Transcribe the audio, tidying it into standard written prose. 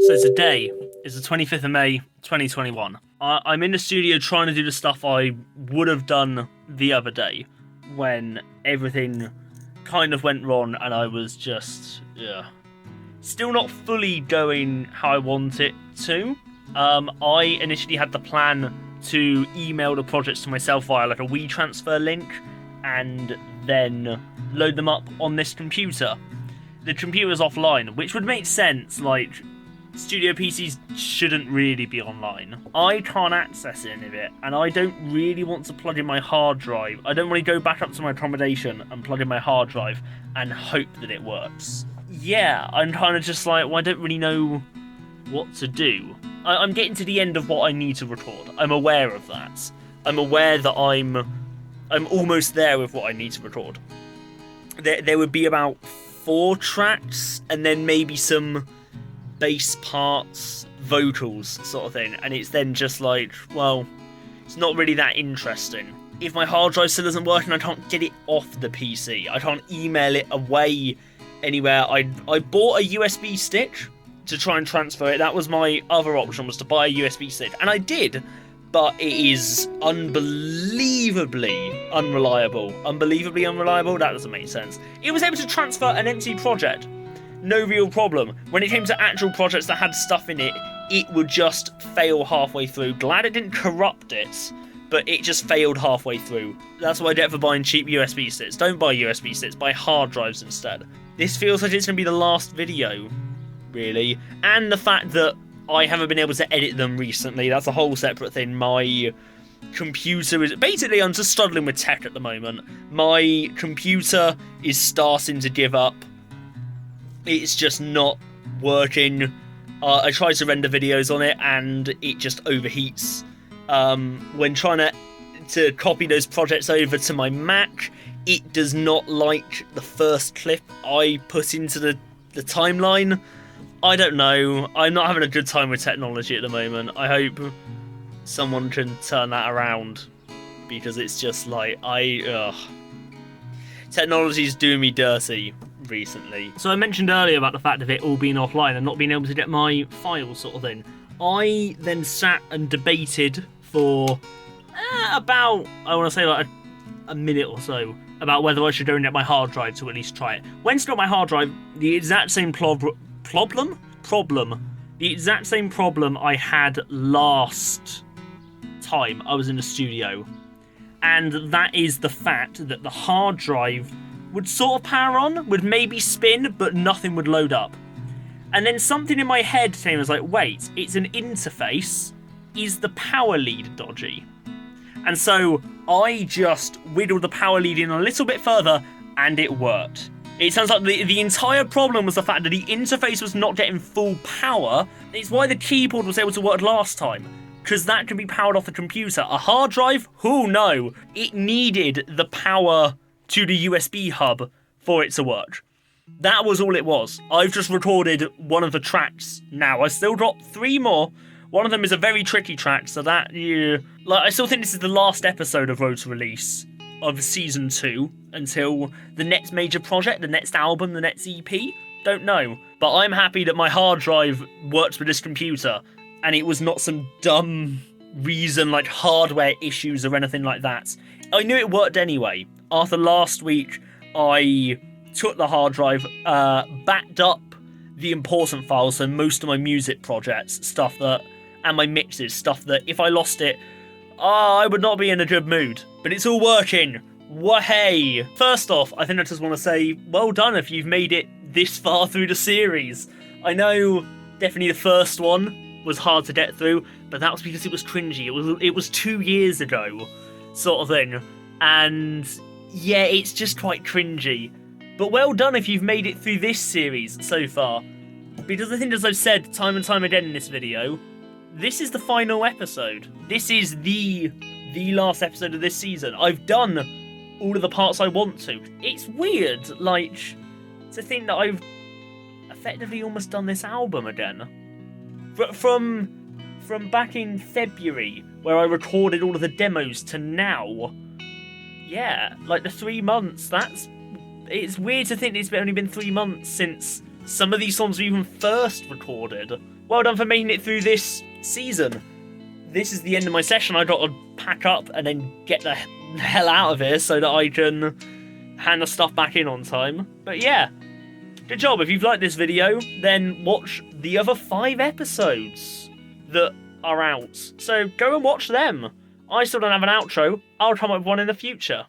So today is the 25th of May, 2021. I'm in the studio trying to do the stuff I would have done the other day when everything kind of went wrong and I was just, still not fully going how I want it to. I initially had the plan to email the projects to myself via like a WeTransfer link and then load them up on this computer. The computer's offline, which would make sense, like, studio PCs shouldn't really be online. I can't access any of it, and I don't really want to plug in my hard drive. I don't want to go back up to my accommodation and plug in my hard drive and hope that it works. Yeah, I'm kind of just like, well, I don't really know what to do. I'm getting to the end of what I need to record. I'm aware of that. I'm aware that I'm almost there with what I need to record. There would be about 4 tracks, and then maybe some bass parts, vocals sort of thing, and it's then just like, well, it's not really that interesting. If my hard drive still isn't working, I can't get it off the PC. I can't email it away anywhere. I bought a USB stick to try and transfer it. That was my other option, was to buy a USB stick, and I did, but it is unbelievably unreliable. Unbelievably unreliable? That doesn't make sense. It was able to transfer an empty project. No real problem. When it came to actual projects that had stuff in it, it would just fail halfway through. Glad it didn't corrupt it, but it just failed halfway through. That's what I get for buying cheap USB sticks. Don't buy USB sticks, buy hard drives instead. This feels like it's going to be the last video, really. And the fact that I haven't been able to edit them recently, that's a whole separate thing. My computer is... Basically, I'm just struggling with tech at the moment. My computer is starting to give up. It's just not working. I tried to render videos on it and it just overheats. When trying to copy those projects over to my Mac, it does not like the first clip I put into the timeline. I don't know. I'm not having a good time with technology at the moment. I hope someone can turn that around, because it's just like, technology's doing me dirty recently. So I mentioned earlier about the fact of it all being offline and not being able to get my files sort of thing. I then sat and debated for about, I want to say like a minute or so, about whether I should go and get my hard drive to at least try it. When it's got my hard drive, the exact same problem. The exact same problem I had last time I was in the studio. And that is the fact that the hard drive would sort of power on, would maybe spin, but nothing would load up. And then something in my head came, was like, wait, it's an interface. Is the power lead dodgy? And so I just whittled the power lead in a little bit further, and it worked. It turns out the entire problem was the fact that the interface was not getting full power. It's why the keyboard was able to work last time, because that can be powered off the computer. A hard drive? Who no. It needed the power to the USB hub for it to work. That was all it was. I've just recorded one of the tracks now. I still got 3 more. One of them is a very tricky track, so that, I still think this is the last episode of Road to Release of Season 2 until the next major project, the next album, the next EP. Don't know. But I'm happy that my hard drive works with this computer, and it was not some dumb reason like hardware issues or anything like that. I knew it worked anyway. After last week, I took the hard drive, backed up the important files, so most of my music projects, stuff that, and my mixes, stuff that if I lost it, I would not be in a good mood. But it's all working. Wahey! First off, I think I just want to say, well done if you've made it this far through the series. I know definitely the first one was hard to get through, but that was because it was cringy. It was 2 years ago, sort of thing. And yeah, it's just quite cringy. But well done if you've made it through this series so far. Because I think, as I've said time and time again in this video, this is the final episode. This is the last episode of this season. I've done all of the parts I want to. It's weird, like, to think that I've effectively almost done this album again. From back in February, where I recorded all of the demos, to now. Yeah, like the 3 months, it's weird to think it's only been 3 months since some of these songs were even first recorded. well done for making it through this season. This is the end of my session. I got to pack up and then get the hell out of here so that I can hand the stuff back in on time. But yeah, good job. If you've liked this video, then watch the other 5 episodes that are out. So go and watch them. I still don't have an outro. I'll come up with one in the future.